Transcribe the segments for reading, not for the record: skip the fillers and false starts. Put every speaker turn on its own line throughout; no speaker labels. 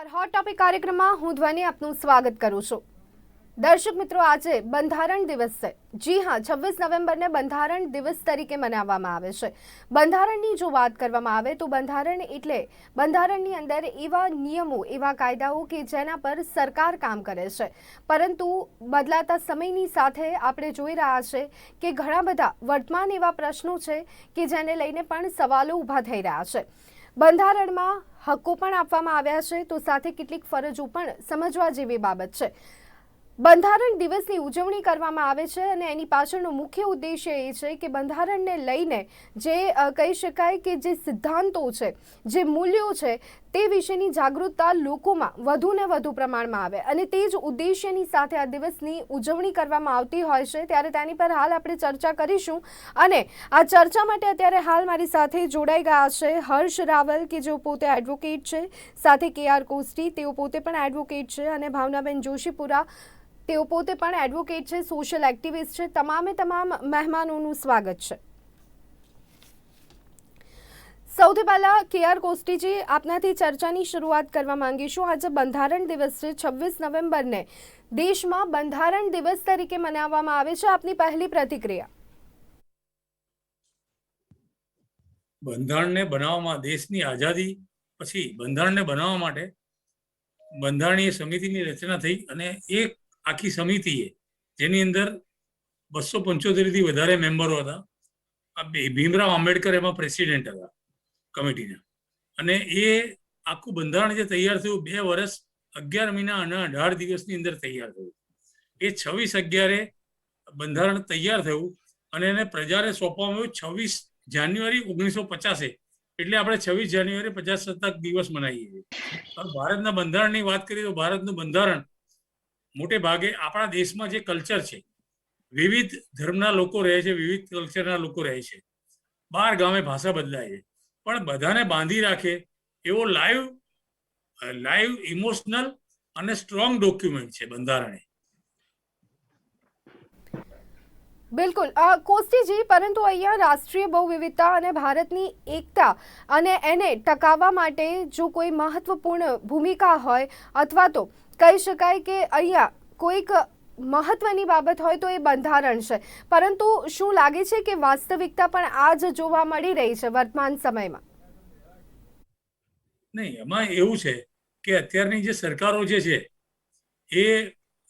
નમસ્કાર hot topic કાર્યક્રમમાં હું ધ્વની આપનું સ્વાગત કરું છું। દર્શક મિત્રો, આજે બંધારણ દિવસ છે। જી હા, 26 નવેમ્બરને બંધારણ દિવસ તરીકે મનાવવામાં આવે છે। બંધારણની જો વાત કરવામાં આવે તો બંધારણ એટલે બંધારણની અંદર એવા નિયમો, એવા કાયદાઓ કે જેના પર સરકાર કામ કરે છે। પરંતુ બદલાતા સમયની સાથે આપણે જોઈ રહ્યા છે કે ઘણા બધા વર્તમાન એવા પ્રશ્નો છે કે જેને લઈને પણ સવાલો ઊભા થઈ રહ્યા છે। બંધારણમાં હક્કો પણ આપવામાં આવ્યા છે તો સાથે કેટલીક ફરજો પણ સમજવા જેવી બાબત છે। બંધારણ દિવસની ઉજવણી કરવામાં આવે છે અને એની પાછળનો મુખ્ય ઉદ્દેશ્ય એ છે કે બંધારણને લઈને જે કહી શકાય કે જે સિદ્ધાંતો છે, જે મૂલ્યો છે, તે વિશેની જાગૃતતા લોકોમાં વધુ ને વધુ પ્રમાણમાં આવે અને તે જ ઉદ્દેશ્યની સાથે આ દિવસની ઉજવણી કરવામાં આવતી હોય છે। ત્યારે તેની પર હાલ આપણે ચર્ચા કરીશું અને આ ચર્ચા માટે અત્યારે હાલ મારી સાથે જોડાઈ ગયા છે હર્ષ રાવલ કે જેઓ પોતે એડવોકેટ છે, સાથે KR કોસ્ટી, તેઓ પોતે પણ એડવોકેટ છે, અને ભાવનાબેન જોશીપુરા, તેઓ પોતે પણ એડવોકેટ છે, સોશિયલ એક્ટિવિસ્ટ છે। તમામે તમામ મહેમાનોનું સ્વાગત છે। સૌથી પહેલા KR કોસ્ટીજી, આપનાથી ચર્ચાની શરૂઆત કરવા માંગીશું। આજે બંધારણ દિવસ છે, 26 નવેમ્બરને દેશમાં બંધારણ દિવસ તરીકે મનાવવામાં આવે છે। આપની પહેલી પ્રતિક્રિયા?
બંધારણને બનાવવામાં, દેશની આઝાદી પછી બંધારણને બનાવવા માટે બંધારણીય સમિતિની રચના થઈ અને એક આખી સમિતિએ, જેની અંદર 275 થી વધારે મેમ્બરો હતા, ભીમરાવ આંબેડકર એમાં પ્રેસિડેન્ટ હતા કમિટીના, અને એ આખું બંધારણ જે તૈયાર થયું 2 વર્ષ 11 મહિના અને 18 દિવસની અંદર તૈયાર થયું। એ 26/11 બંધારણ તૈયાર થયું અને એને પ્રજાને સોંપવામાં આવ્યું 26 જાન્યુઆરી 1950, એટલે આપણે 26 જાન્યુઆરી પ્રજાસત્તાક દિવસ મનાવીએ છીએ। હવે ભારતના બંધારણની વાત કરીએ તો ભારતનું બંધારણ મોટે ભાગે આપણા દેશમાં જે કલ્ચર છે, વિવિધ ધર્મના લોકો રહે છે, વિવિધ કલ્ચરના લોકો રહે છે, 12 ગામે ભાષા બદલાય છે, પણ બધાને બાંધી રાખે એવો લાઈવ ઇમોશનલ અને સ્ટ્રોંગ ડોક્યુમેન્ટ છે બંધારણ।
બિલકુલ કોસ્ટીજી, પરંતુ અહીંયા રાષ્ટ્રીય બહુ વિવિધતા અને ભારતની એકતા અને એને ટકાવવા માટે જો કોઈ મહત્વપૂર્ણ ભૂમિકા હોય અથવા તો કહી શકાય કે અહીંયા કોઈક મહત્વની બાબત હોય તો એ બંધારણ છે। પરંતુ શું લાગે છે કે વાસ્તવિકતા પણ આ જ જોવા મળી રહી છે વર્તમાન સમયમાં?
નહીં, એમાં એવું છે કે અત્યારની જે સરકારો જે છે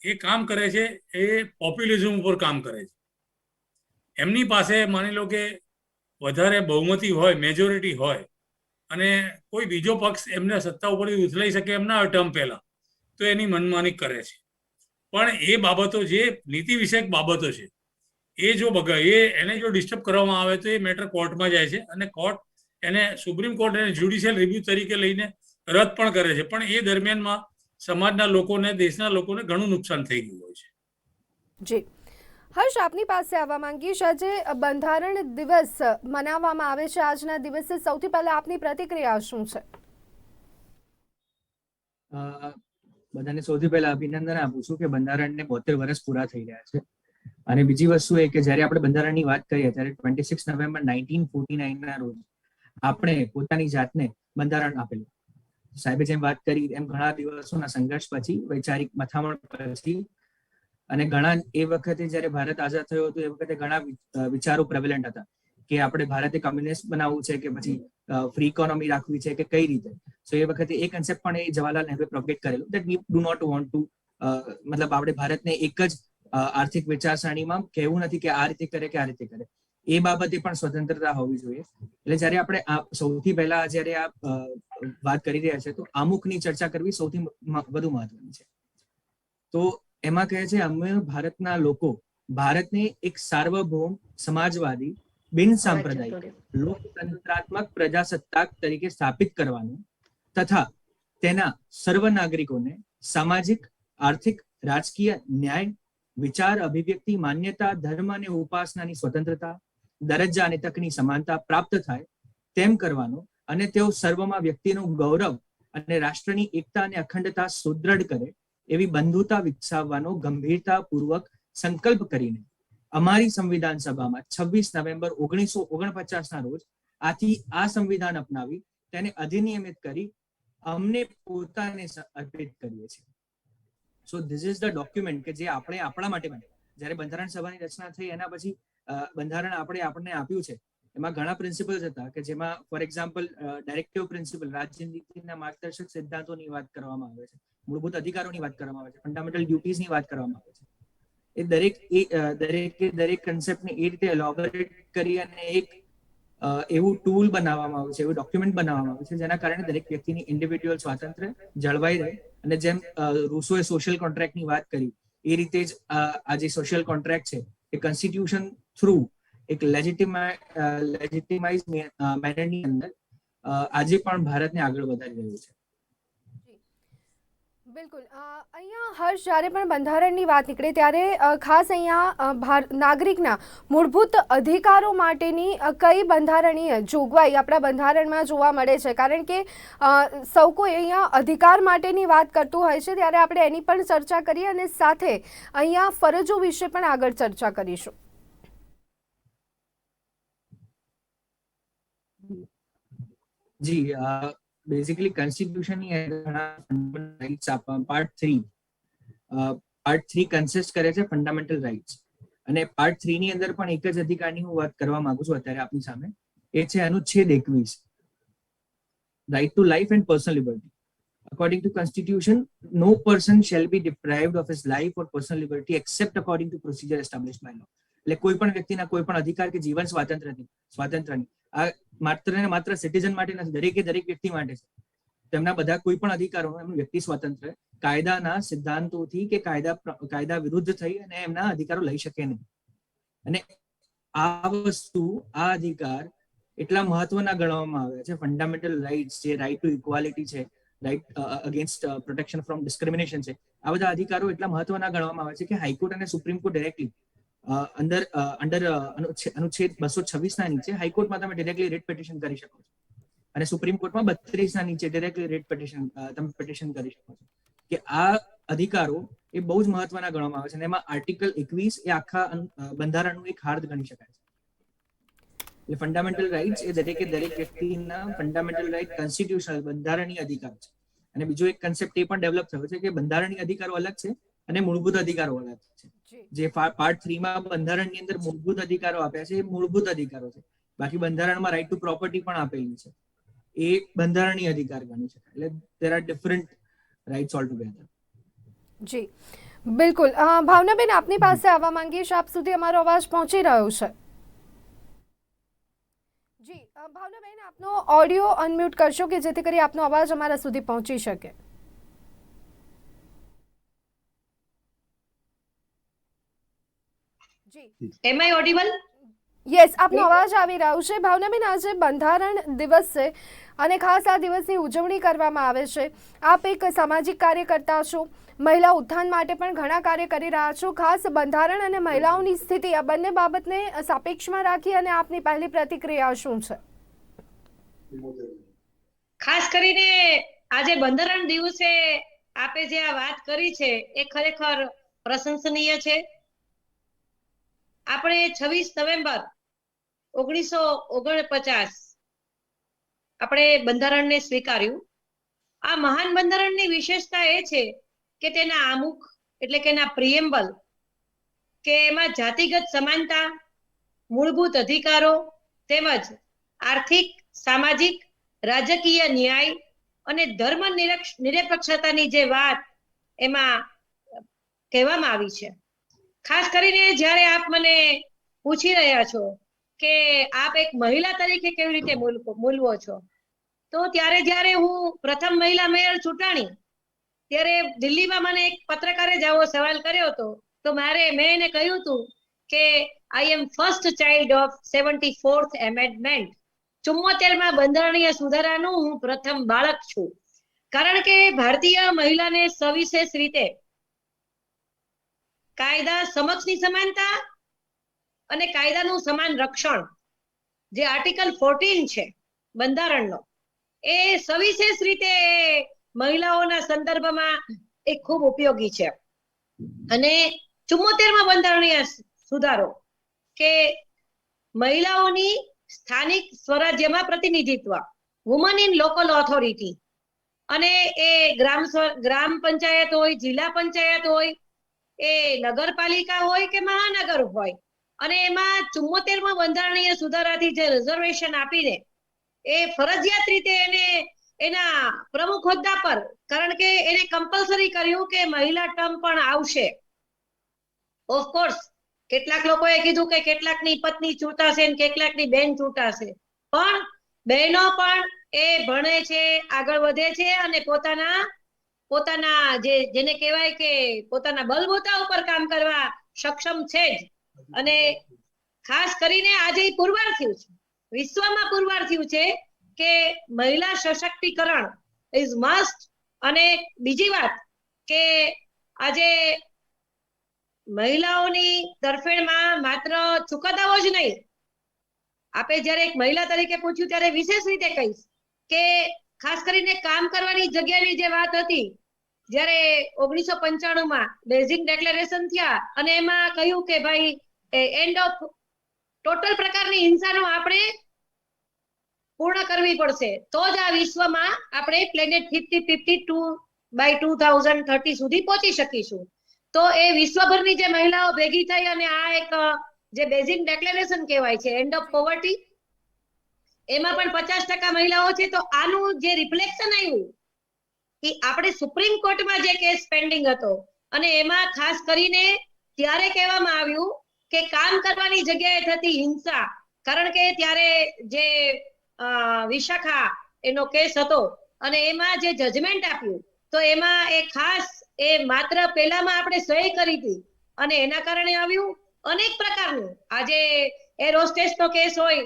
એ કામ કરે છે, એ પોપ્યુલિઝમ ઉપર કામ કરે છે। એમની પાસે માની લો કે વધારે બહુમતી હોય, મેજોરિટી હોય, અને કોઈ બીજો પક્ષ એમને સત્તા ઉપરથી ઉથલાઈ શકે એમ ના હોય ટર્મ પહેલા, તો એની મનમાની કરે છે। પણ એ બાબતો, જે નીતિ વિષયક બાબતો છે, એને જો ડિસ્ટર્બ કરવામાં આવે તો એ મેટર કોર્ટમાં જાય છે અને કોર્ટ એને, સુપ્રીમ કોર્ટ એને જ્યુડિશિયલ રિવ્યુ તરીકે લઈને રદ પણ કરે છે। પણ એ દરમિયાનમાં સમાજના લોકોને, દેશના લોકોને ઘણું નુકસાન થઈ ગયું હોય છે।
જી હર્ષ, આપની પાસે આવવા માંગીશ। આજે બંધારણ દિવસ મનાવવામાં આવે છે, આજના દિવસે સૌથી પહેલા આપની પ્રતિક્રિયા શું છે?
બધાને સૌથી પહેલા અભિનંદન આપું છું કે બંધારણને 72 વર્ષ પૂરા થઈ રહ્યા છે। અને બીજી વસ્તુ એ કે જ્યારે આપણે બંધારણની વાત કરીએ ત્યારે 26 નવેમ્બર 1949 ના રોજ આપણે પોતાની જાતને બંધારણ આપેલું। સાહેબે જેમ વાત કરી એમ ઘણા દિવસોના સંઘર્ષ પછી, વૈચારિક મથામણ પછી, અને ઘણા એ વખતે જ્યારે ભારત આઝાદ થયો હતો એ વખતે ઘણા વિચારો પ્રેવેલન્ટ હતા કે આપણે ભારતે કમ્યુનિસ્ટ બનાવવું છે કે પછી ફ્રી ઇકોનોમી રાખવી છે કે કઈ રીતે। સો એ વખતે એ કન્સેપ્ટ પણ એ જવાહરલાલ નહેરુએ પ્રોપગેટ કરેલું that we do not want to, મતલબ આપણે ભારતને એક જ આર્થિક વિચારસરણીમાં કહેવું નથી કે આ રીતે કરે કે આ રીતે કરે, એ બાબતે પણ સ્વતંત્રતા હોવી જોઈએ। એટલે જ્યારે આપણે સૌથી પહેલા જ્યારે આ વાત કરી રહ્યા છે તો આમુખની ચર્ચા કરવી સૌથી વધુ મહત્વની છે। તો એમાં કહે છે, અમે ભારતના લોકો ભારતને એક સાર્વભૌમ, સમાજવાદી, બિન સાંપ્રદાયિક, લોકતંત્રાત્મક પ્રજાસત્તાક તરીકે સ્થાપિત કરવાનું તથા તેના સર્વ નાગરિકોને સામાજિક, આર્થિક, રાજકીય, ન્યાય, વિચાર, અભિવ્યક્તિ, માન્યતા, ધર્મ અને ઉપાસનાની સ્વતંત્રતા, દરજ્જા અને તકની સમાનતા પ્રાપ્ત થાય તેમ કરવાનો અને તેઓ સર્વમાં વ્યક્તિનું ગૌરવ અને રાષ્ટ્રની એકતા અને અખંડતા સુદૃઢ કરે એવી બંધુતા વિકસાવવાનો ગંભીરતાપૂર્વક સંકલ્પ કરીને અમારી સંવિધાન સભામાં 26 નવેમ્બર 1949 ના રોજ આ સંવિધાન અપનાવી તેને અધિનિયમિત કરી અમને પોતાને અર્પિત કરીએ છીએ. So this is the document કે જે આપણે આપણા માટે બને. જ્યારે બંધારણ સભાની રચના થઈ એના પછી બંધારણ આપણને આપ્યું છે, એમાં ઘણા પ્રિન્સિપલ્સ હતા કે જેમાં ફોર એક્ઝામ્પલ ડાયરેક્ટિવ પ્રિન્સિપલ, રાજ્ય નીતિના માર્ગદર્શક સિદ્ધાંતોની વાત કરવામાં આવે છે, મૂળભૂત અધિકારોની વાત કરવામાં આવે છે, ફંડામેન્ટલ ડ્યુટીઝની વાત કરવામાં આવે છે. એ દરેક કન્સેપ્ટને એ રીતે એલોબરેટ કરી અને એક એવું ટૂલ બનાવવામાં આવે છે, એવું ડોક્યુમેન્ટ બનાવવામાં આવે છે જેના કારણે દરેક વ્યક્તિની ઇન્ડિવિડ્યુઅલ સ્વાતંત્ર્ય જળવાઈ રહે. અને જેમ રૂસોએ સોશિયલ કોન્ટ્રાક્ટની વાત કરી એ રીતે જ આ જે સોશિયલ કોન્ટ્રાક્ટ છે એ કોન્સ્ટિટ્યુશન થ્રુ એક લેજિટિમાઇઝ મેનરની અંદર આજે પણ ભારતને આગળ વધારી રહ્યું છે.
બિલકુલ. અહીંયા હર્ષ, જ્યારે પણ બંધારણની વાત નીકળે ત્યારે ખાસ અહીંયા નાગરિકના મૂળભૂત અધિકારો માટેની કઈ બંધારણીય જોગવાઈ આપણા બંધારણમાં જોવા મળે છે? કારણ કે સૌ કોઈ અહીંયા અધિકાર માટેની વાત કરતું હોય છે, ત્યારે આપણે એની પણ ચર્ચા કરીએ અને સાથે અહીંયા ફરજો વિશે પણ આગળ ચર્ચા કરીશું.
જી, બેઝિકલી કોન્સ્ટિટ્યુશનની રાઇટ્સ પાર્ટ 3 કન્સિસ્ટ કરે છે ફંડામેન્ટલ રાઇટ્સ, અને પાર્ટ 3 ની અંદર પણ એક જ અધિકારની હું વાત કરવા માંગુ છું અત્યારે આપની સામે. એ છે અનુચ્છેદ 21, right to life and personal liberty. According to Constitution, no person shall be deprived of his life or personal liberty except according to procedure established by law. એટલે કોઈ પણ વ્યક્તિના કોઈ પણ અધિકાર કે જીવન સ્વાતંત્ર્યની આ માત્ર ને માત્ર સિટીઝન માટે નથી, દરેક વ્યક્તિ માટે છે. તેમના બધા કોઈ પણ અધિકારો, એમનું વ્યક્તિ સ્વાતંત્ર્ય કાયદાના સિદ્ધાંતોથી કે કાયદા વિરુદ્ધ થઈ અને એમના અધિકારો લઈ શકે નહીં. અને આ અધિકાર એટલા મહત્વના ગણવામાં આવ્યા છે. ફંડામેન્ટલ રાઇટ્સ, જે રાઇટ ટુ ઇક્વાલિટી છે, right against protection from discrimination છે, આ બધા અધિકારો એટલા મહત્વના ગણવામાં આવે છે કે હાઈકોર્ટ અને સુપ્રીમ કોર્ટ ડાયરેક્ટલી અંડર અનુચ્છેદ 226 ના નીચે હાઈકોર્ટમાં તમે ડાયરેક્ટલી રીટ પિટિશન કરી શકો છો, અને સુપ્રીમ કોર્ટમાં 32 ના નીચે ડાયરેક્ટલી રીટ તમે પિટિશન કરી શકો છો. કે આ અધિકારો એ બહુ જ મહત્વના ગણવામાં આવે છે, અને એમાં આર્ટિકલ 21 એ આખા બંધારણનું એક હાર્દ ગણી શકાય છે. એટલે ફંડામેન્ટલ રાઇટ્સ એ દરેક વ્યક્તિના ફંડામેન્ટલ રાઇટ કોન્સ્ટિટ્યુશનલ બંધારણીય અધિકાર છે. અને બીજો એક કન્સેપ્ટ એ પણ ડેવલપ થયો છે કે બંધારણીય અધિકારો અલગ છે અને મૂળભૂત અધિકારો અલગ છે. જે પાર્ટ 3 માં બંધારણની અંદર મૂળભૂત અધિકારો આપ્યા છે એ મૂળભૂત અધિકારો છે. બાકી બંધારણમાં રાઇટ ટુ પ્રોપર્ટી પણ આપેલી છે, એ બંધારણીય અધિકાર ગણી શકાય. એટલે there are different rights all together.
જી બિલકુલ. ભાવનાબેન, આપની પાસે આવવા માંગીશ. આપ સુધી અમારો અવાજ પહોંચી રહ્યો છે? જી ભાવનાબેન, આપનો ઓડિયો અનમ્યુટ કરશો કે જેથી કરી આપનો અવાજ અમારા સુધી પહોંચી શકે. જી,
એમ આઈ ઓડિબલ?
યસ, આપનો અવાજ આવી રહ્યો છે. ભાવનાબેન, આજે બંધારણ દિવસ છે અને ખાસ આ દિવસની ઉજવણી કરવામાં આવે છે. આપ એક સામાજિક કાર્યકર્તા છો, મહિલા ઉત્થાન માટે પણ ઘણા કાર્ય કરી રહ્યા છો. ખાસ બંધારણ અને મહિલાઓની સ્થિતિ, આ બંને બાબતને સાપેક્ષમાં રાખી અને આપની પહેલી પ્રતિક્રિયા શું છે?
ખાસ કરીને આજે બંધારણ દિવસે આપે જે આ વાત કરી છે એ ખરેખર પ્રશંસનીય છે. આપણે 26 નવેમ્બર 1949 આપણે બંધારણને સ્વીકાર્યું. આ મહાન બંધારણની વિશેષતા એ છે કે તેના આમુખ એટલે કે એના પ્રિએમ્બલ, કે એમાં જાતિગત સમાનતા, મૂળભૂત અધિકારો તેમજ આર્થિક, સામાજિક, રાજકીય ન્યાય અને ધર્મ નિરપેક્ષતાની જે વાત એમાં કહેવામાં આવી છે. ખાસ કરીને જ્યારે આપ મને પૂછી રહ્યા છો કે આપ એક મહિલા તરીકે કેવી રીતે મૂલવો છો, તો ત્યારે હું પ્રથમ મહિલા મેયર ચૂંટાણી ત્યારે દિલ્હીમાં મને એક પત્રકારે જ આવો સવાલ કર્યો હતો. તો મેં એને કહ્યું હતું કે I am first child of 74th amendment. 74માં બંધારણીય સુધારાનું હું પ્રથમ બાળક છું. કારણ કે ભારતીય મહિલાને સવિશેષ રીતે કાયદા સમક્ષની સમાનતા અને કાયદાનું સમાન રક્ષણ, જે આર્ટિકલ 14 છે બંધારણનો, એ સવિશેષ રીતે મહિલાઓના સંદર્ભમાં એ ખૂબ ઉપયોગી છે. અને 74માં બંધારણીય સુધારો કે મહિલાઓની સ્થાનિક સ્વરાજ્યમાં પ્રતિનિધિત્વ, વુમન ઇન લોકલ ઓથોરિટી, અને એ ગ્રામ પંચાયત હોય, જિલ્લા પંચાયત હોય, એ નગરપાલિકા હોય કે મહાનગર હોય, અને એમાં 74માં બંધારણીય સુધારાથી જે રિઝર્વેશન આપીને એ ફરજિયાત રીતે એને એના પ્રમુખ હોદ્દા પર, કારણ કે એને કમ્પલસરી કર્યું કે મહિલા ટર્મ પણ આવશે. ઓફકોર્સ કેટલાક લોકોએ કીધું કે કેટલાકની પત્ની ચૂંટાશે ને કેટલાકની બેન ચૂંટાશે, પણ બહેનો પણ એ ભણે છે, આગળ વધે છે અને પોતાના જેને કહેવાય કે પોતાના બલબૂતા ઉપર કામ કરવા સક્ષમ છે જ. અને ખાસ કરીને આજે પુરવાર થયું છે, વિશ્વમાં પુરવાર થયું છે કે મહિલા સશક્તિકરણ ઇઝ મસ્ટ. અને બીજી વાત કે આજે મહિલાઓની તરફેણમાં માત્ર ચુકાદાઓ જ નહીં, આપણે જ્યારે એક મહિલા તરીકે પૂછ્યું ત્યારે વિશેષ રીતે કહીશ કે ખાસ કરીને કામ કરવાની જગ્યાની જે વાત હતી, જ્યારે 1995માં બેઝિક ડિક્લેરેશન થયા અને એમાં કહ્યું કે ભાઈ એન્ડ ઓફ ટોટલ પ્રકારની હિંસાનો આપણે પૂર્ણ કરવી પડશે, તો જ આ વિશ્વમાં આપણે પ્લેનેટ 52 બાય 2030 સુધી પહોંચી શકીશું. તો એ વિશ્વભરની જે મહિલાઓ ભેગી થઈ અને આ એક જે બેઝિક ડિક્લેરેશન કહેવાય છે એન્ડ ઓફ પોવર્ટી, એમાં પણ 50% મહિલાઓ છે. તો આનું જે રિફ્લેક્શન આવ્યું કે આપણે સુપ્રીમ કોર્ટમાં જે કેસ પેન્ડિંગ હતો અને એમાં ખાસ કરીને ત્યારે કહેવામાં આવ્યું કે કામ કરવાની જગ્યાએ થતી હિંસા, કારણ કે ત્યારે જે વિશાખા એનો કેસ હતો અને એમાં જે જજમેન્ટ આપ્યું તો એમાં એ ખાસ એ માત્ર પહેલામાં આપણે સહી કરી હતી અને એના કારણે આવ્યું અનેક પ્રકારનું. આજે એરોસ્ટેસનો કેસ હોય,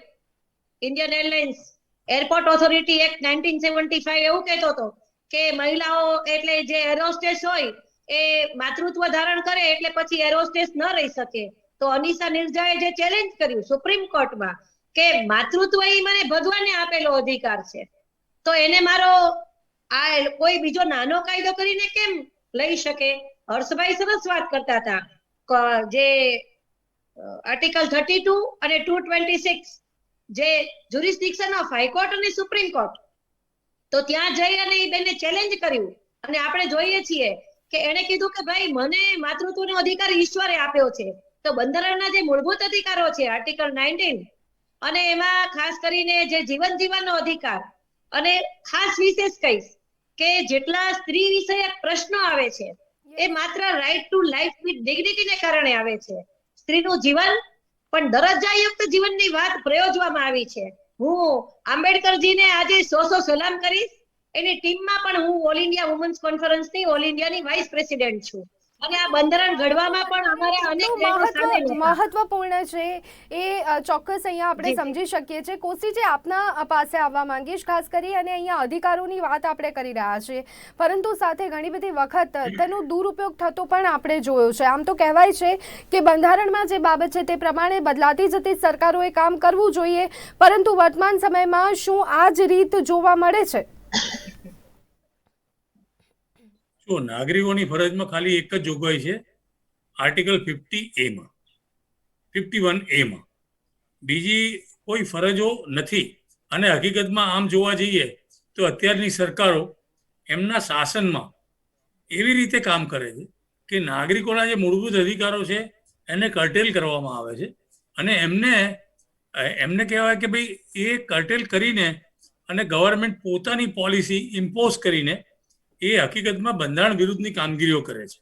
Indian airlines airport authority act 1975 એવું કહેતો હતો કે મહિલાઓ એટલે જે એરોસ્ટેસ હોય એ માતૃત્વ ધારણ કરે એટલે પછી એરોસ્ટેસ ન રહી શકે. તો અનિશા નિર્જાએ જે ચેલેન્જ કર્યું સુપ્રીમ કોર્ટમાં કે માતૃત્વ એ મને ભગવાને આપેલો અધિકાર છે, તો એને મારો આ કોઈ બીજો નાનો કાયદો કરીને કેમ લઈ શકે. હર્ષભાઈ સરસ વાત કરતા હતા, જે આર્ટિકલ 32 અને 226 જે જ્યુરિસ્ડિક્શન ઓફ હાઈકોર્ટ અને સુપ્રીમ કોર્ટ, તો ત્યાં જઈ અને એ બેને ચેલેન્જ કર્યું અને આપણે જોઈએ છીએ કે એને કીધું કે ભાઈ મને માતૃત્વનો અધિકાર ઈશ્વરે આપ્યો છે. તો બંધારણના જે મૂળભૂત અધિકારો છે આર્ટિકલ 19 અને એમાં ખાસ કરીને જે જીવન જીવવાનો અધિકાર, અને ખાસ વિશેષ કહીશ કે જેટલા સ્ત્રી વિષયક પ્રશ્નો આવે છે એ માત્ર રાઇટ ટુ લાઈફ વિથ ડિગ્નિટીને કારણે આવે છે. સ્ત્રીનું જીવન પણ દરજ્જાયુક્ત જીવનની વાત પ્રયોજવામાં આવી છે. હું આંબેડકરજીને આજે 100 સલામ કરીશ. એની ટીમમાં પણ હું ઓલ ઇન્ડિયા વુમન્સ કોન્ફરન્સની ઓલ ઇન્ડિયાની વાઇસ પ્રેસિડેન્ટ છું અને આ બંધારણ ઘડવામાં પણ અમારે અનેક બહેનો સામેલ હતા.
મહત્વપૂર્ણ છે એ ચોક્કસ અહીંયા આપણે સમજી શકીએ છીએ. કોશીજી, આપના પાસે આવવા માંગીશ, ખાસ કરી અને અહીંયા અધિકારોની વાત આપણે કરી રહ્યા છીએ, પરંતુ સાથે ઘણી બધી વખત તેનો દુરુપયોગ થતો પણ આપણે જોયો છે. આમ તો કહેવાય છે કે બંધારણમાં જે બાબત છે તે પ્રમાણે બદલાતી જતી સરકારોએ કામ કરવું જોઈએ, પરંતુ વર્તમાન સમયમાં શું આ જ રીત જોવા મળે છે?
જો નાગરિકોની ફરજમાં ખાલી એક જ જોગવાઈ છે, આર્ટિકલ 50A માં, 51A માં. બીજી કોઈ ફરજો નથી. અને હકીકતમાં આમ જોવા જઈએ તો અત્યારની સરકારો એમના શાસનમાં એવી રીતે કામ કરે છે કે નાગરિકોના જે મૂળભૂત અધિકારો છે એને કર્ટેલ કરવામાં આવે છે અને એમને કહેવાય કે ભાઈ એ કર્ટેલ કરીને અને ગવર્મેન્ટ પોતાની પોલિસી ઇમ્પોઝ કરીને એ હકીકતમાં બંધારણ વિરુદ્ધની કામગીરીઓ કરે છે.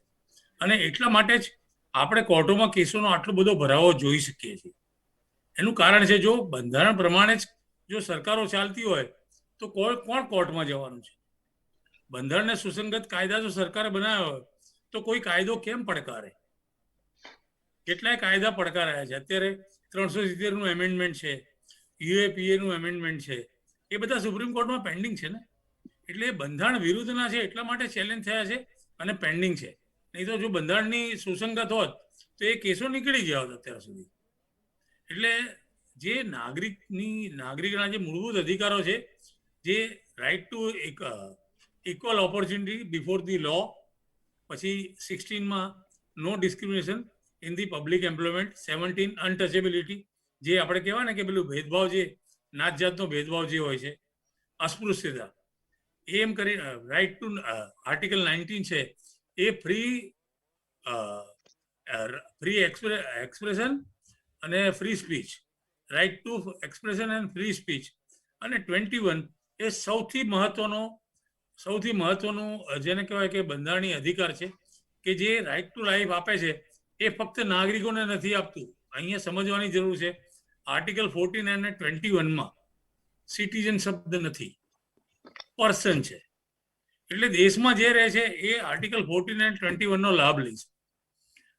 અને એટલા માટે જ આપણે કોર્ટોમાં કેસોનો આટલો બધો ભરાવો જોઈ શકીએ છીએ. એનું કારણ છે, જો બંધારણ પ્રમાણે જ જો સરકારો ચાલતી હોય તો કોણ કોર્ટમાં જવાનું છે? બંધારણને સુસંગત કાયદા જો સરકારે બનાવ્યા હોય તો કોઈ કાયદો કેમ પડકારે? કેટલાય કાયદા પડકારાયા છે. અત્યારે 370નું એમેન્ડમેન્ટ છે, યુએપીએનું એમેન્ડમેન્ટ છે, એ બધા સુપ્રીમ કોર્ટમાં પેન્ડિંગ છે ને. એટલે બંધારણ વિરુદ્ધના છે એટલા માટે ચેલેન્જ થયા છે અને પેન્ડિંગ છે. નહીં તો જો બંધારણની સુસંગત હોત તો એ કેસો નીકળી ગયા હોત અત્યાર સુધી. એટલે જે નાગરિકના જે મૂળભૂત અધિકારો છે, જે right to equal opportunity before the law, પછી 16માં no discrimination in the public employment, 17 untouchability, જે આપણે કહેવાય ને કે પેલું ભેદભાવ, જે નાત જાતનો ભેદભાવ જે હોય છે, અસ્પૃશ્યતા, એમ કરી રાઇટ ટુ આર્ટિકલ 19 છે એ ફ્રી એક્સપ્રેશન અને free speech, right to expression and free speech. અને 21 એ સૌથી મહત્વનું જેને કહેવાય કે બંધારણીય અધિકાર છે કે જે રાઇટ ટુ લાઈફ આપે છે એ ફક્ત નાગરિકોને નથી આપતું. અહીંયા સમજવાની જરૂર છે, આર્ટિકલ 14 અને 21માં સિટીઝન શબ્દ નથી, પર્સન છે. એટલે દેશમાં જે રહે છે એ આર્ટિકલ 14 અને 21નો લાભ લે છે.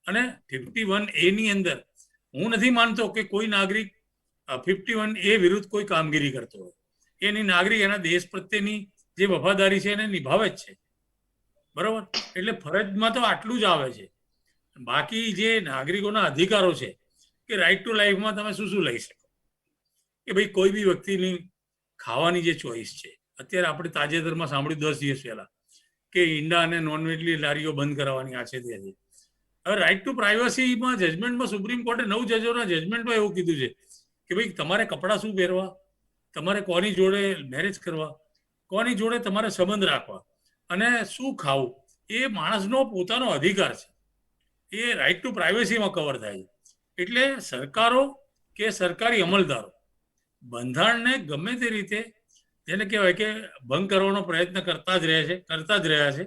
અને 51A ની અંદર હું નથી માનતો કે કોઈ નાગરિક 51A વિરુદ્ધ કોઈ કામગીરી કરતો હોય. એની નાગરિક એના દેશ પ્રત્યેની જે વફાદારી છે એને નિભાવે જ છે, બરોબર. એટલે ફરજમાં તો આટલું જ આવે છે. બાકી જે નાગરિકોના અધિકારો છે કે રાઇટ ટુ લાઈફમાં તમે શું લઈ શકો કે ભાઈ કોઈ બી વ્યક્તિની ખાવાની જે ચોઈસ છે. અત્યારે આપણે તાજેતરમાં સાંભળ્યું 10 દિવસ પહેલા કે ઈંડા અને નોનવેજની લારીઓ બંધ કરાવવાની આ છે તે છે. હવે રાઇટ ટુ પ્રાઇવસીમાં જજમેન્ટમાં સુપ્રીમ કોર્ટે 9 જજોના જજમેન્ટમાં એવું કીધું છે કે ભાઈ તમારે કપડાં શું પહેરવા, તમારે કોની જોડે મેરેજ કરવા, કોની જોડે તમારે સંબંધ રાખવા અને શું ખાવું એ માણસનો પોતાનો અધિકાર છે. એ રાઇટ ટુ પ્રાઇવસીમાં કવર થાય છે. એટલે સરકારો કે સરકારી અમલદારો બંધારણને ગમે તે રીતે જેને કહેવાય કે ભંગ કરવાનો પ્રયત્ન કરતા જ રહ્યા છે.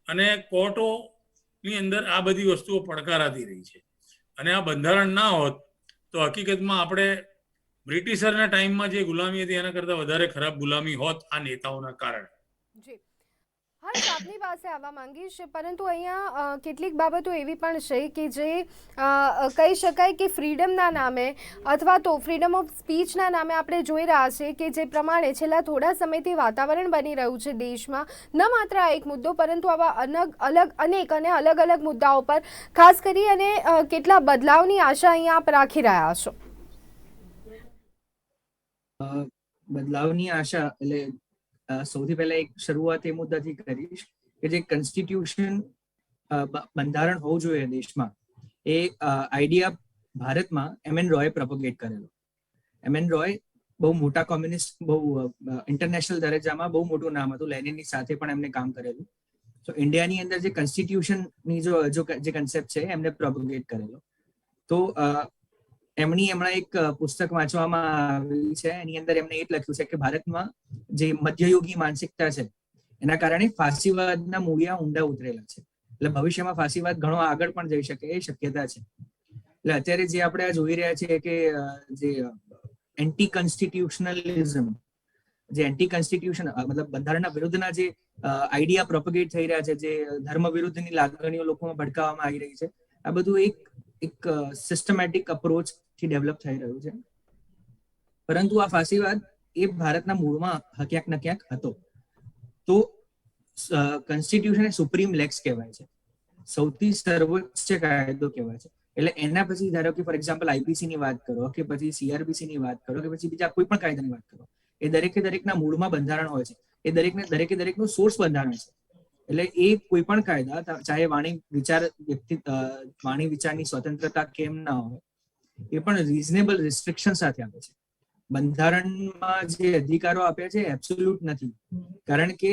અને કોર્ટોની અંદર આ બધી વસ્તુઓ પડકારાતી રહી છે. અને આ બંધારણ ના હોત તો હકીકતમાં આપણે બ્રિટિશરના ટાઈમમાં જે ગુલામી હતી એના કરતાં વધારે ખરાબ ગુલામી હોત આ નેતાઓના કારણે.
જી હર્ષ, આપની પાસે આવવા માંગીશ, પરંતુ અહીંયા કેટલીક બાબતો એવી પણ છે કે જે કહી શકાય કે ફ્રીડમના નામે અથવા તો ફ્રીડમ ઓફ સ્પીચના નામે આપણે જોઈ રહ્યા છીએ કે જે પ્રમાણે છેલ્લા થોડા સમયથી વાતાવરણ બની રહ્યું છે દેશમાં, ન માત્ર આ એક મુદ્દો પરંતુ આવા અનેક મુદ્દાઓ પર ખાસ કરી અને કેટલા બદલાવની આશા અહીંયા આપ રાખી રહ્યા છો?
બદલાવની આશા એટલે સૌથી પહેલા એક શરૂઆત એ મુદ્દાથી કરીશ કે જે કોન્સ્ટિટ્યુશન બંધારણ હોવું જોઈએ દેશમાં, એ આઈડિયા ભારતમાં એમએન રોય પ્રોપોગેટ કરેલો. એમએન રોય બહુ મોટા કોમ્યુનિસ્ટ, બહુ ઇન્ટરનેશનલ દરજ્જામાં બહુ મોટું નામ હતું. લેનિનની સાથે પણ એમને કામ કરેલું. તો ઇન્ડિયાની અંદર જે કોન્સ્ટિટ્યુશનની જે કન્સેપ્ટ છે એમને પ્રોપોગેટ કરેલો. તો હમણાં એક પુસ્તક વાંચવામાં આવી છે, એની અંદર એમને એ જ લખ્યું છે કે ભારતમાં જે મધ્યયુગી માનસિકતા છે એના કારણે ફાસીવાદના મૂળિયા ઊંડા ઉતરેલા છે. એટલે ભવિષ્યમાં ફાસીવાદ ઘણો આગળ પણ જઈ શકે એ શક્યતા છે. એટલે અત્યારે જે આપણે આ જોઈ રહ્યા છીએ કે જે એન્ટી કોન્સ્ટિટ્યુશનલિઝમ, જે એન્ટી કોન્સ્ટિટ્યુશન મતલબ બંધારણના વિરુદ્ધના જે આઈડિયા પ્રોપોગેટ થઈ રહ્યા છે, જે ધર્મ વિરુદ્ધની લાગણીઓ લોકોમાં ભડકાવવામાં આવી રહી છે, આ બધું એક સિસ્ટમેટિક અપ્રોચ થી ડેવલપ થઈ રહ્યું છે. પરંતુ આ ફાસીવાદ એ ભારતના મૂળમાં ક્યાંક ને ક્યાંક હતો. તો કોન્સ્ટિટ્યુશન એ સુપ્રીમ લેક્સ કહેવાય છે, સૌથી સર્વોચ્ચ કાયદો કહેવાય છે. એટલે એના પછી ધારો કે ફોર એક્ઝામ્પલ આઈપીસી ની વાત કરો કે પછી સીઆરપીસી ની વાત કરો કે પછી બીજા કોઈ પણ કાયદાની વાત કરો, એ દરેકના મૂળમાં બંધારણ હોય છે. એ દરેકનું સોર્સ બંધારણ છે. એટલે એ કોઈ પણ કાયદા, ચાહે વાણી વિચારની સ્વતંત્રતા કેમ ના હોય, એ પણ રીઝનેબલ રિસ્ટ્રિક્શન સાથે આપે છે. બંધારણમાં જે અધિકારો આપ્યા છે એબ્સોલ્યુટ નથી, કારણ કે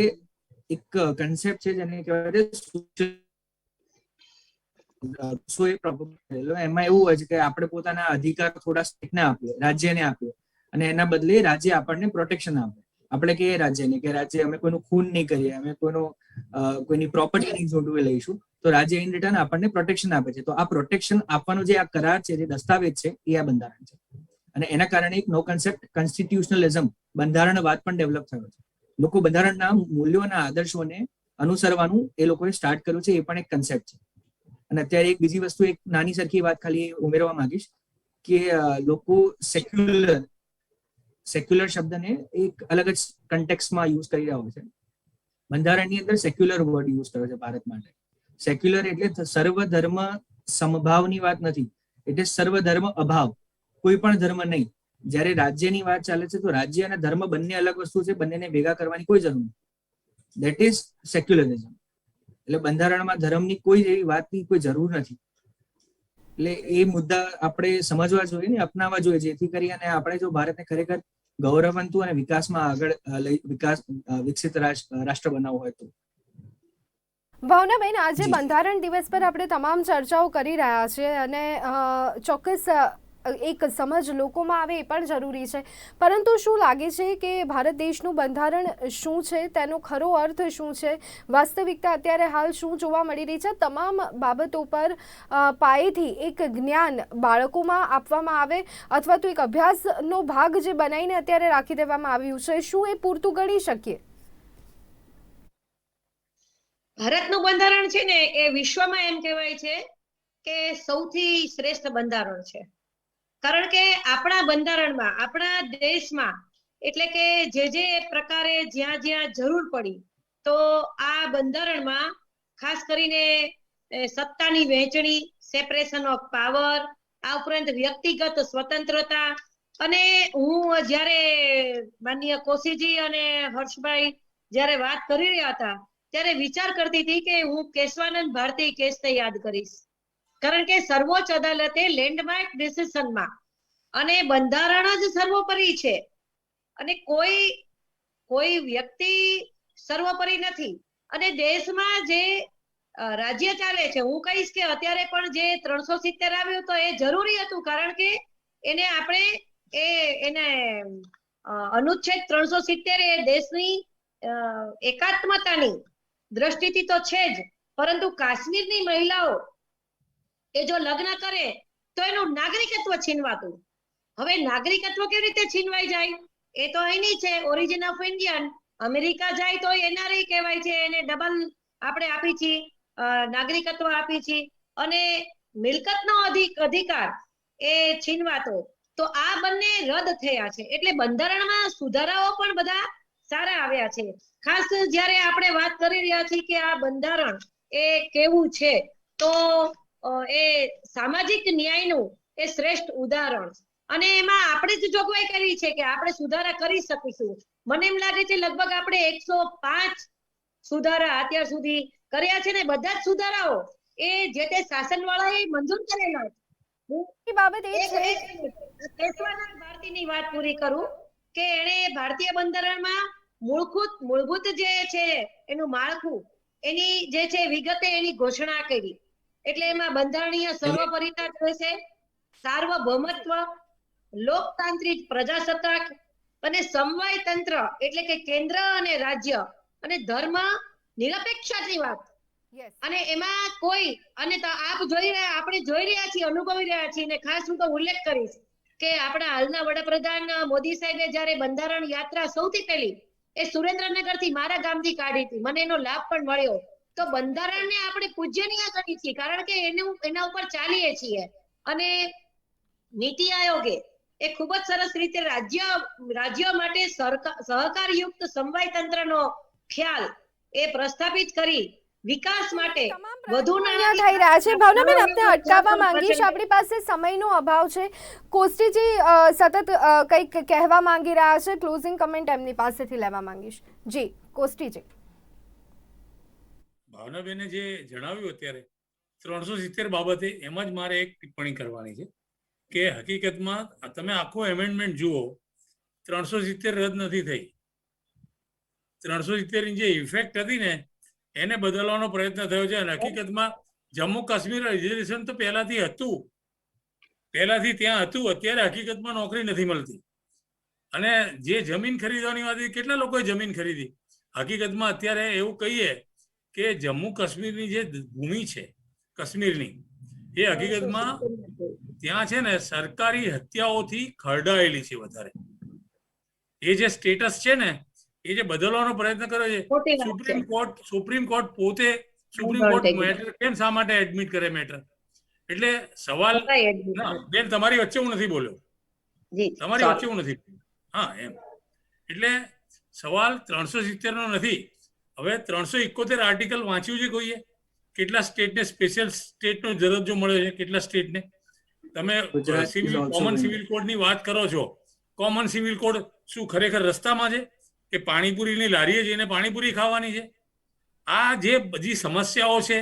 એક કન્સેપ્ટ છે જેને કહેવાય એમાં એવું હોય છે કે આપણે પોતાના અધિકાર થોડા સ્ટેટને આપીએ, રાજ્યને આપીએ, અને એના બદલે રાજ્ય આપણને પ્રોટેક્શન આપે. આપણે કહીએ રાજ્યને કે રાજ્ય અમે કોઈનું ખૂન નહીં કરીએ, અમે કોઈની પ્રોપર્ટી નહીં ઝૂંટવી લઈશું, તો રાજ્ય ઇન રિટર્ન આપણને પ્રોટેક્શન આપે છે. તો આ પ્રોટેક્શન આપવાનો જે આ કરાર છે, જે દસ્તાવેજ છે, એ આ બંધારણ છે. અને એના કારણે એક નો કન્સેપ્ટ કોન્સ્ટિટ્યુશનલિઝમ, બંધારણવાદ પણ ડેવલપ થયો છે. લોકો બંધારણના મૂલ્યોના આદર્શોને અનુસરવાનું એ લોકોએ સ્ટાર્ટ કર્યું છે, એ પણ એક કન્સેપ્ટ છે. અને અત્યારે એક બીજી વસ્તુ, એક નાની સરખી વાત ખાલી ઉમેરવા માંગીશ કે લોકો સેક્યુલર શબ્દને એક અલગ જ કન્ટેક્સમાં યુઝ કરી રહ્યા હોય છે. બંધારણની અંદર સેક્યુલર વર્ડ યુઝ કર્યો છે ભારત માટે. સેક્યુલર એટલે સર્વધર્મ સમભાવની વાત નથી, એટલે સર્વધર્મ અભાવ, કોઈ પણ ધર્મ નહીં. જ્યારે રાજ્યની વાત ચાલે છે તો રાજ્ય અને ધર્મ બંને અલગ વસ્તુ છે, બંનેને ભેગા કરવાની કોઈ જરૂર નથી. That is secularism. એટલે બંધારણમાં ધર્મની કોઈ એવી વાતની કોઈ જરૂર નથી. એટલે એ મુદ્દા આપણે સમજવા જોઈએ ને અપનાવવા જોઈએ, જેથી કરીને આપણે જો ભારતને ખરેખર ગૌરવંતુ અને વિકાસમાં આગળ વિકસિત રાષ્ટ્ર બનાવવું હોય તો.
ભાવનાબેન, આજે
જી.
બંધારણ દિવસ પર આપણે તમામ ચર્ચાઓ કરી રહ્યા છીએ અને ચોક્કસ એક સમજ લોકોમાં આવે એ પણ જરૂરી છે, પરંતુ શું લાગે છે કે ભારત દેશનું બંધારણ શું છે, તેનો ખરો અર્થ શું છે, વાસ્તવિકતા અત્યારે હાલ શું જોવા મળી રહી છે, તમામ બાબતો પર પાયેથી એક જ્ઞાન બાળકોમાં આપવામાં આવે અથવા તો એક અભ્યાસનો ભાગ જે બનાવીને અત્યારે રાખી દેવામાં આવ્યું છે, શું એ પૂરતું ગણી શકીએ?
ભારતનું બંધારણ છે ને એ વિશ્વમાં એમ કહેવાય છે કે સૌથી શ્રેષ્ઠ બંધારણ છે. કારણ કે આપણા બંધારણમાં, આપણા દેશમાં, એટલે કે જે પ્રકારે જ્યાં જ્યાં જરૂર પડી તો આ બંધારણમાં ખાસ કરીને સત્તાની વહેંચણી, સેપરેશન ઓફ પાવર, આ ઉપરાંત વ્યક્તિગત સ્વતંત્રતા, અને હું જ્યારે માનનીય કોશીજી અને હર્ષભાઈ જ્યારે વાત કરી રહ્યા હતા ત્યારે વિચાર કરતી હતી કે હું કેશવાનંદ ભારતી કેસને યાદ કરીશ. કારણ કે સર્વોચ્ચ અદાલતે લેન્ડમાર્ક ડિસિઝનમાં, અને બંધારણ જ સર્વોપરી છે અને કોઈ વ્યક્તિ સર્વોપરી નથી. અને દેશમાં જે રાજ્ય ચાલે છે, હું કહીશ કે અત્યારે પણ જે 370 આવ્યું તો એ જરૂરી હતું, કારણ કે એને આપણે એને અનુચ્છેદ 370 એ દેશની એકાત્મતાની દ્રષ્ટિથી તો છે જ, પરંતુ કાશ્મીરની મહિલાઓ એ જો લગ્ન કરે તો એનું નાગરિકત્વ છીનવાતું. હવે નાગરિકત્વ કેવી રીતે છીનવાઈ જાય? એ તો અહીંની છે, ઓરિજિન ઓફ ઇન્ડિયન. અમેરિકા જાય તો એનઆરઆઈ કહેવાય છે, એને ડબલ આપણે આપી છીએ, નાગરિકત્વ આપી છીએ, અને મિલકતનો અધિકાર એ છીનવાતો. તો આ બંને રદ થયા છે, એટલે બંધારણમાં સુધારાઓ પણ બધા સારા આવ્યા છે. ખાસ જ્યારે આપણે વાત કરી રહ્યા છીએ કે આ બંધારણ એ કેવું છે, તો એ સામાજિક ન્યાયનું એ શ્રેષ્ઠ ઉદાહરણ, અને એમાં આપણે જ જોગવાઈ કરી છે કે આપણે સુધારા કરી શકીશું. મને એમ લાગે છે લગભગ આપણે 105 સુધારા અત્યાર સુધી કર્યા છે, ને બધા જ સુધારાઓ એ જે તે શાસન વાળાએ મંજૂર કરેલા છે.
બાબત એ છે
કેશવાનંદ ભારતીની વાત પૂરી કરું કે એણે ભારતીય બંધારણમાં મૂળભૂત જે છે એનું માળખું, એની જે છે વિગતે એની ઘોષણા કરી. એટલે એમાં બંધારણીય સર્વોપરિતા છે, સાર્વભૌમત્વ, લોકતાંત્રિક પ્રજાસત્તાક અને સમવાય તંત્ર, એટલે કે કેન્દ્ર અને રાજ્ય, અને ધર્મ નિરપેક્ષતાની વાત. અને એમાં કોઈ, અને આપણે જોઈ રહ્યા છીએ, અનુભવી રહ્યા છીએ, અને ખાસ હું તો ઉલ્લેખ કરીશ કે આપણા હાલના વડાપ્રધાન મોદી સાહેબે જ્યારે બંધારણ યાત્રા સૌથી પહેલી એ સુરેન્દ્રનગર થી મારા ગામથી કાઢી હતી, મને એનો લાભ પણ મળ્યો. તો બંધારણને આપણે પૂજ્યનીય કરીએ છીએ, કારણ કે એના ઉપર ચાલીએ છીએ. અને નીતિ આયોગે એ ખૂબ જ સરસ રીતે રાજ્યો માટે સહકારયુક્ત સમવાય તંત્રનો ખ્યાલ એ પ્રસ્થાપિત કરી વિકાસ માટે વધુ
નાણાં થઈ રહ્યા છે. ભાવનાબેન, આપને અટકાવવા માંગીશ, આપણી પાસે સમયનો અભાવ છે. કોષ્ટીજી સતત કંઈક કહેવા માંગી રહ્યા છે, ક્લોઝિંગ કમેન્ટ એમની પાસેથી લેવા માંગીશ. જી કોષ્ટીજી.
ભાવનાબેને જે જણાવ્યું અત્યારે 370 બાબતે, એમાં જ મારે એક ટિપ્પણી કરવાની છે કે હકીકતમાં તમે આખો એમેન્ડમેન્ટ જુઓ, 370 રદ નથી થઈ. 370 ની જે ઇફેક્ટ હતી ને એને બદલવાનો પ્રયત્ન થયો છે. અને હકીકતમાં જમ્મુ કાશ્મીર રિઝર્વેશન તો પહેલાથી ત્યાં હતું. અત્યારે હકીકતમાં નોકરી નથી મળતી. અને જે જમીન ખરીદવાની વાત, કેટલા લોકોએ જમીન ખરીદી? હકીકતમાં અત્યારે એવું કહીએ કે જમ્મુ કાશ્મીરની જે ભૂમિ છે કાશ્મીરની, એ હકીકતમાં ત્યાં છે ને સરકારી હત્યાઓથી ખરડાયેલી છે વધારે. એ જે સ્ટેટસ છે ને એ જે બદલવાનો પ્રયત્ન કર્યો છે, સુપ્રીમ કોર્ટ પોતે મેટર કેમ શા માટે એડમિટ કરે મેટર? એટલે સવાલ, બેન તમારી વચ્ચે હું નથી બોલ્યો, તમારી વચ્ચે હું નથી, હા એમ. એટલે સવાલ 370 નો નથી. હવે 371 આર્ટિકલ વાંચ્યું છે કોઈએ? કેટલા સ્ટેટને સ્પેશિયલ સ્ટેટનો દરજ્જો મળ્યો છે? કેટલા સ્ટેટને? તમે કોમન સિવિલ કોડની વાત કરો છો. કોમન સિવિલ કોડ શું ખરેખર રસ્તામાં છે કે પાણીપુરીની લારીએ જઈને પાણીપુરી ખાવાની છે? આ જે બધી સમસ્યાઓ છે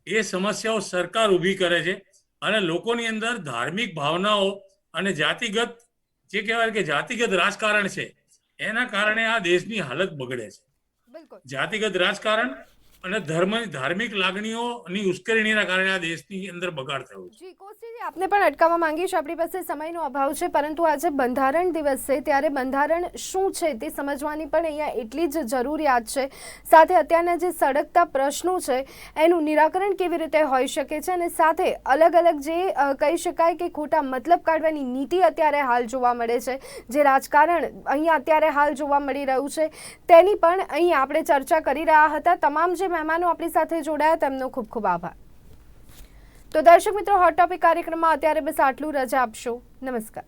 એ સમસ્યાઓ સરકાર ઊભી કરે છે, અને લોકોની અંદર ધાર્મિક ભાવનાઓ અને જાતિગત જે કહેવાય કે જાતિગત રાજકારણ છે એના કારણે આ દેશની હાલત બગડે છે.
બિલકુલ.
જાતિગત રાજકારણ અને ધાર્મિક લાગણીઓની ઉશ્કેરણીના કારણે આ દેશની અંદર બગાડ થયો છે.
જી કોશીજી, આપને પણ અટકાવવા માંગીશ, આપણી પાસે સમયનો અભાવ છે, પરંતુ આજે બંધારણ દિવસ છે ત્યારે બંધારણ શું છે તે સમજવાની પણ અહીંયા એટલી જ જરૂરિયાત છે. સાથે અત્યારના જે સળગતા પ્રશ્નો છે એનું નિરાકરણ કેવી રીતે હોઈ શકે છે, અને સાથે અલગ અલગ જે કહી શકાય કે ખોટા મતલબ કાઢવાની નીતિ અત્યારે હાલ જોવા મળે છે, જે રાજકારણ અહીંયા અત્યારે હાલ જોવા મળી રહ્યું છે, તેની પણ અહીં આપણે ચર્ચા કરી રહ્યા હતા. તમામ જે મહેમાનો આપણી સાથે જોડાયા તેમનો ખૂબ ખૂબ આભાર. તો દર્શક મિત્રો, હોટ ટોપિક કાર્યક્રમમાં અત્યારે બસ આટલું. રજા આપશો. નમસ્કાર.